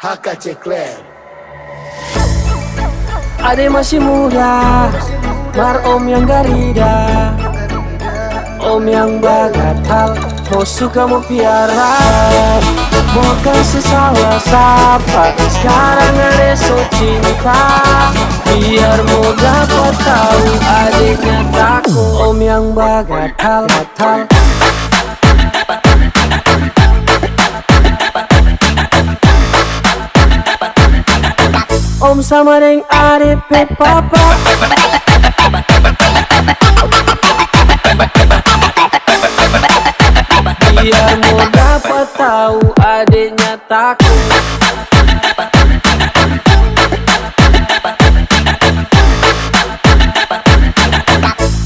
HKC Clan. Ade masih muda, mar om yang garida, om yang bagatal, mau suka mau piara, mau kasih salah sapa. Sekarang ada so cinta, biar mau dapat tahu adiknya takut. Om yang bagatal, batal. Om sama deng adik pe papa, biar mau dapat tahu adiknya takut.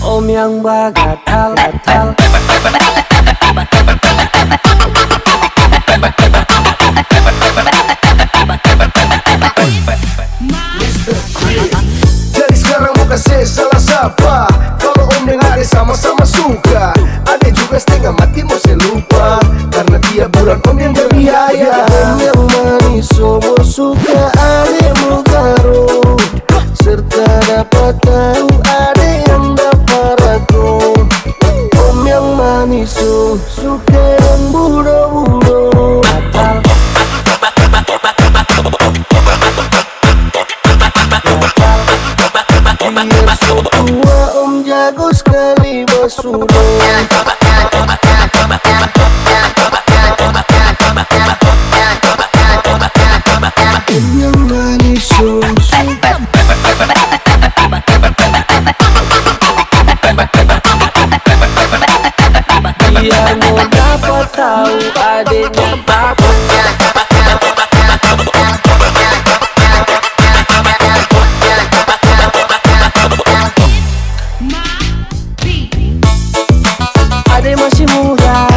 Om yang bagatal, batal. Jadi sekarang mau kasih salah sapa. Kalau om dan Ade sama-sama suka, Ade juga setengah mati mau saya lupa, karena tiap bulan om yang berbiaya. Om yang manis mau suka, Ade mau taruh, serta dapat tahu Ade yang dapat aku. Om yang manis suka yang budo-budo. Biar so tua om jago sekali basudo. Om yang manis Biar mau dapat tahu adiknya takut. Ade masih muda,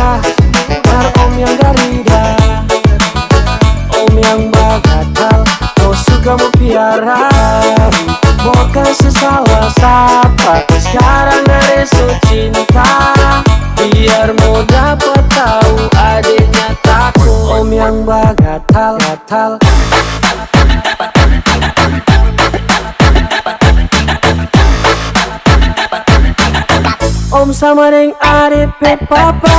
mar om yang garida, om yang bagatal, mau suka mau piara, mau kasih salah sapa. Sekarang ada so cinta, biar mau dapat tahu adiknya takut. Om yang bagatal, batal. Om sama deng adik pe papa.